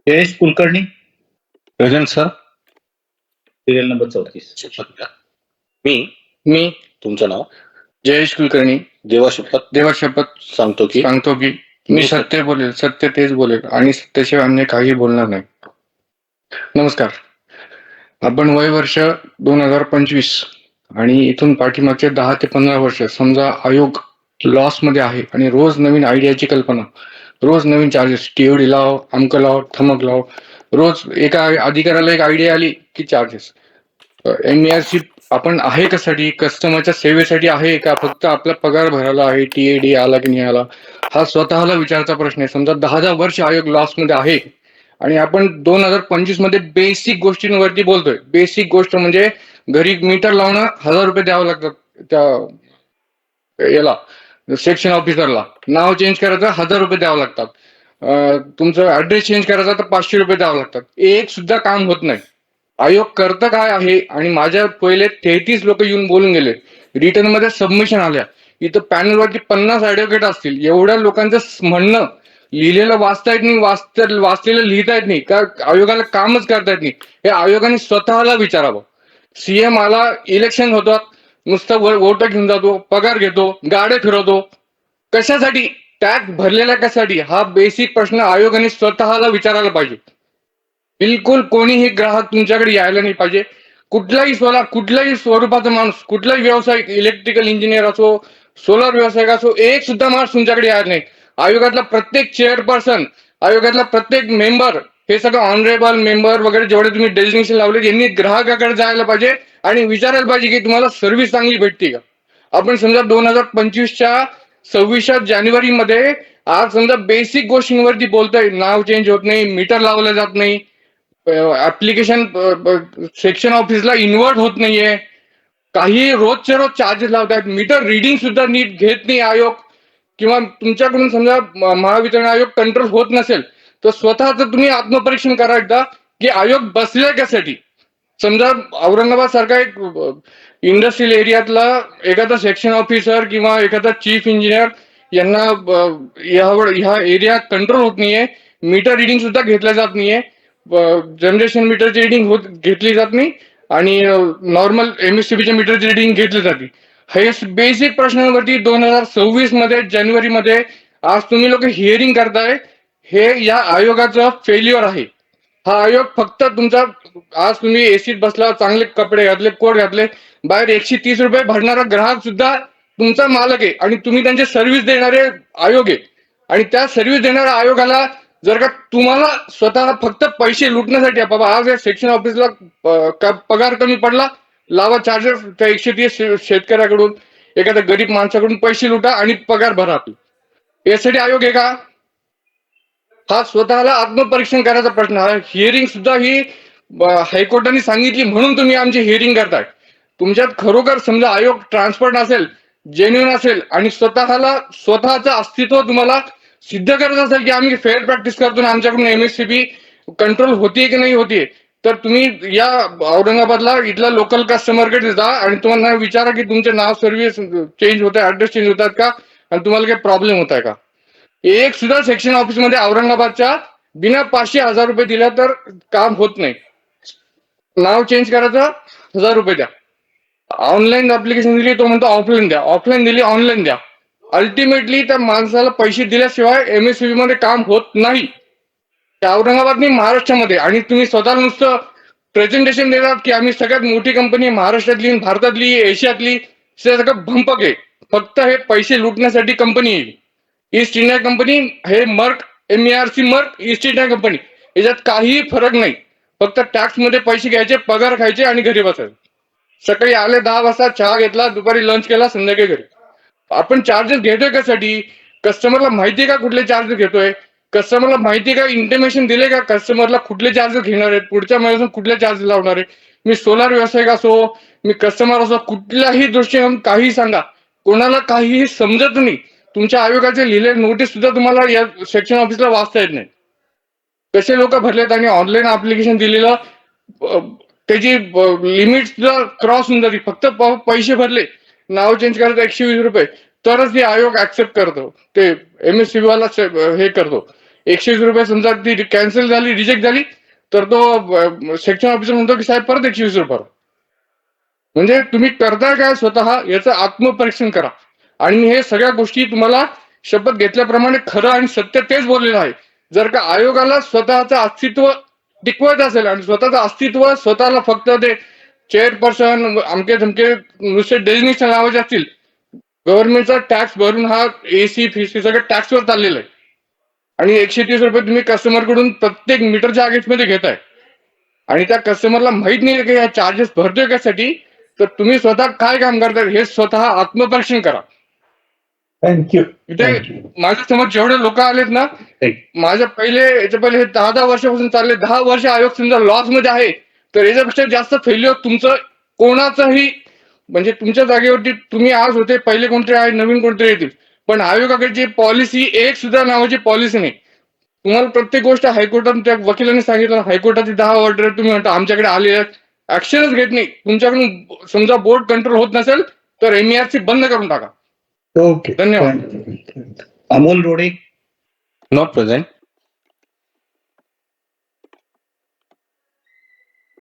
Jayesh Kulkarni, present sir. Serial number 34. मी मी तुमचं नाव? जयेश कुलकर्णी देवा शपथ सांगतो की मी सत्य बोलेल, सत्य तेच बोलेल आणि सत्याशिवाय अन्य काही बोलणार नाही. नमस्कार. आपण वय वर्ष 2025 आणि इथून पाठीमागचे 10 ते 15 वर्ष समजा आयोग लॉस मध्ये आहे आणि रोज नवीन आयडियाची कल्पना, रोज नवीन चार्जेस, टीओडी लाव, अमक लाव, थमक लाव, रोज एका अधिकाऱ्याला एक आयडिया आली की चार्जेस. एमईआरसी आपण आहे कशासाठी? कस्टमरच्या सेवेसाठी आहे का फक्त आपला पगार भरायला आहे? टीएडी आला की नाही आला हा स्वतःला विचारायचा प्रश्न आहे. समजा 10 वर्ष आयोग लॉस मध्ये आहे आणि आपण 2025 मध्ये बेसिक गोष्टींवरती बोलतोय. बेसिक गोष्ट म्हणजे घरी मीटर लावणं 1000 रुपये द्यावं लागतात त्या याला सेक्शन ऑफिसरला. नाव चेंज करायचं 1000 रुपये द्यावं लागतात. तुमचं ऍड्रेस चेंज करायचा तर 500 रुपये द्यावं लागतात. एक सुद्धा काम होत नाही. आयोग करतं काय आहे? आणि माझ्या पहिले 33 लोक येऊन बोलून गेले. रिटर्न मध्ये सबमिशन आल्या. इथं पॅनलवरती 50 ऍडव्होकेट असतील. एवढ्या लोकांचं म्हणणं लिहिलेलं वाचता येत नाही, वाचलेलं लिहिता येत नाही का? आयोगाला कामच करता येत नाही. हे आयोगाने स्वतःला विचारावं. सीएम आला, इलेक्शन होतात, नुसतं वोट घेऊन जातो, पगार घेतो, गाड्या फिरवतो. कशासाठी? टॅक्स भरलेला कशासाठी? हा बेसिक प्रश्न आयोगाने स्वतःला विचारायला पाहिजे. बिलकुल कोणीही ग्राहक तुमच्याकडे यायला नाही पाहिजे. कुठल्याही स्वरूपाचा माणूस, कुठलाही व्यावसायिक, इलेक्ट्रिकल इंजिनियर असो, सोलर व्यावसायिक असो, एक सुद्धा माणूस तुमच्याकडे यायला नाही. आयोगातला प्रत्येक चेअरपर्सन, आयोगातला प्रत्येक मेंबर, हे सगळं ऑनरेबल मेंबर वगैरे जेवढे तुम्ही डेजिग्नेशन लावले, यांनी ग्राहकाकडे जायला पाहिजे आणि विचारायला पाहिजे की तुम्हाला सर्व्हिस चांगली भेटते का. आपण समजा 2025च्या 26 जानेवारीमध्ये आज समजा बेसिक गोष्टींवरती बोलतोय. नाव चेंज होत नाही, मीटर लावलं जात नाही, ऍप्लिकेशन सेक्शन ऑफिसला इन्व्हर्ट होत नाहीये, काही रोजच्या रोज चार्जेस लावतात. मीटर रिडिंग सुद्धा नीट घेत नाही आयोग. किंवा तुमच्याकडून समजा महावितरण आयोग कंट्रोल होत नसेल तर स्वतःच तुम्ही आत्मपरीक्षण करा एकदा की आयोग बसले कशासाठी. समजा औरंगाबाद सारखा एक इंडस्ट्रियल एरियातला एखादा सेक्शन ऑफिसर किंवा एखादा चीफ इंजिनियर यांना ह्या एरिया कंट्रोल होत नाहीये, मीटर रिडिंग सुद्धा घेतल्या जात नाहीये, जनरेशन मीटरची रिडिंग घेतली जात नाही आणि नॉर्मल एमएससीबीच्या मीटरची रिडिंग घेतली जाते. हे बेसिक प्रश्नांवरती 2026 मध्ये जानेवारीमध्ये आज तुम्ही लोक हिअरिंग करताय. हे या आयोगाचं फेल्युअर आहे. हा आयोग फक्त तुमचा, आज तुम्ही एसीत बसला, चांगले कपडे घातले, कोट घातले, बाहेर 130 रुपये भरणारा ग्राहक सुद्धा तुमचा मालक आहे आणि तुम्ही त्यांचे सर्व्हिस देणारे आयोग आहे. आणि त्या सर्व्हिस देणाऱ्या आयोगाला जर का तुम्हाला स्वतः फक्त पैसे लुटण्यासाठी, बाबा आज या सेक्शन ऑफिसला पगार कमी पडला, लावा चार्जेस त्या 130 शेतकऱ्याकडून, एखाद्या गरीब माणसाकडून पैसे लुटा आणि पगार भरा. यासाठी आयोग आहे का? हा स्वतःला आत्मपरीक्षण करायचा प्रश्न आहे. हिअरिंग सुद्धा ही हायकोर्टाने सांगितली म्हणून तुम्ही आमची हिअरिंग करताय. तुमच्यात खरोखर समजा आयोग ट्रान्सपरंट असेल, जेन्युइन असेल आणि स्वतःचं अस्तित्व तुम्हाला सिद्ध करायचं असेल की आम्ही फेअर प्रॅक्टिस करतो ना, आमच्याकडून एमएससीबी कंट्रोल होतीये की नाही होतीये, तर तुम्ही या औरंगाबादला इथल्या लोकल कस्टमरकडे जा आणि तुम्हाला विचारा की तुमचे नाव, सर्व्हिस चेंज होत आहे, ऍड्रेस चेंज होतात का आणि तुम्हाला काही प्रॉब्लेम होत आहे का. एक सुद्धा सेक्शन ऑफिस मध्ये औरंगाबादच्या बिना 500-1000 रुपये दिल्या तर काम होत नाही. नाव चेंज करायचं 1000 रुपये द्या. ऑनलाईन ऍप्लिकेशन दिली तो म्हणतो ऑफलाईन द्या, ऑफलाईन दिली ऑनलाईन द्या. अल्टिमेटली त्या माणसाला पैसे दिल्याशिवाय एमएससीबी मध्ये काम होत नाही. औरंगाबाद नाही, महाराष्ट्रामध्ये. आणि तुम्ही स्वतःला नुसतं प्रेझेंटेशन देतात की आम्ही सगळ्यात मोठी कंपनी महाराष्ट्रातली, भारतातली, एशियातली, सगळं भंपक आहे. फक्त हे पैसे लुटण्यासाठी कंपनी आहे. ईस्ट इंडिया कंपनी, हे मर्क, एमईआरसी मर्क, ईस्ट इंडिया कंपनी, याच्यात काही फरक नाही. फक्त टॅक्स मध्ये पैसे घ्यायचे, पगार खायचे आणि घरी बसायचे. सकाळी आले 10 वाजता, चहा घेतला, दुपारी लंच केला, संध्याकाळी घरी. आपण चार्जेस घेतोय कशासाठी? कस्टमरला माहितीये का कुठले चार्जेस घेतोय? कस्टमरला माहितीये का, इंटिमेशन दिले का कस्टमरला कुठले चार्जेस घेणार आहेत, पुढच्या महिन्यातून कुठले चार्जेस लावणार आहे? मी सोलार व्यावसायिक असो, मी कस्टमर असो, कुठल्याही दृष्टीने काही सांगा, कोणाला काहीही समजत नाही. तुमच्या आयोगाचे लिहिले नोटीस सुद्धा तुम्हाला या सेक्शन ऑफिसला वाचता येत नाही. कसे लोक भरलेत आणि ऑनलाईन ऍप्लिकेशन दिलेलं त्याची लिमिट सुद्धा क्रॉस होऊन जाते. फक्त पैसे भरले, नाव चेंज करायचं 120 रुपये, तरच ते आयोग ऍक्सेप्ट करतो, ते एमएससीबी वाला हे करतो. 120 रुपये समजा ती कॅन्सल झाली, रिजेक्ट झाली, तर तो सेक्शन ऑफिसर म्हणतो की साहेब परत 120 रुपये. म्हणजे तुम्ही करताय काय स्वतः याचं आत्मपरीक्षण करा. आणि मी हे सगळ्या गोष्टी तुम्हाला शपथ घेतल्याप्रमाणे खरं आणि सत्य तेच बोललेलं आहे. जर का आयोगाला स्वतःचं अस्तित्व टिकवायचं असेल आणि स्वतःचं अस्तित्व स्वतःला फक्त ते चेअरपर्सन अमके धमके नुसते डेजिग्नेशन लावायचे असतील, गव्हर्नमेंटचा टॅक्स भरून हा एसी फीसी सगळं टॅक्सवर चाललेलं आहे. आणि 130 रुपये तुम्ही कस्टमर कडून प्रत्येक मीटरच्या अगेन्स्टमध्ये घेताय आणि त्या कस्टमरला माहित नाही की या चार्जेस भरतोय कशासाठी, तर तुम्ही स्वतः काय काम करताय हे स्वतः आत्मपरीक्षण करा. थँक्यू. इथे माझ्या समोर जेवढे लोक आलेत ना, माझ्या याच्या पहिले हे 10 वर्षापासून चालले, 10 वर्ष आयोग समजा लॉस मध्ये आहे, तर याच्यापेक्षा जास्त फेल्युअर तुमचं कोणाचंही, म्हणजे तुमच्या जागेवरती तुम्ही आज होते, पहिले कोणतरी आहे, नवीन कोणतरी येतील, पण आयोगाकडची पॉलिसी एक सुद्धा नावाची पॉलिसी नाही. तुम्हाला प्रत्येक गोष्ट हायकोर्टात त्या वकिलांनी सांगितलं, हायकोर्टाची 10 ऑर्डर तुम्ही म्हणता आमच्याकडे आले आहेत, ऍक्शनच घेत नाही. तुमच्याकडून समजा बोर्ड कंट्रोल होत नसेल तर MERC बंद करून टाका. ओके, धन्यवाद. अमोल रोडे. Not present.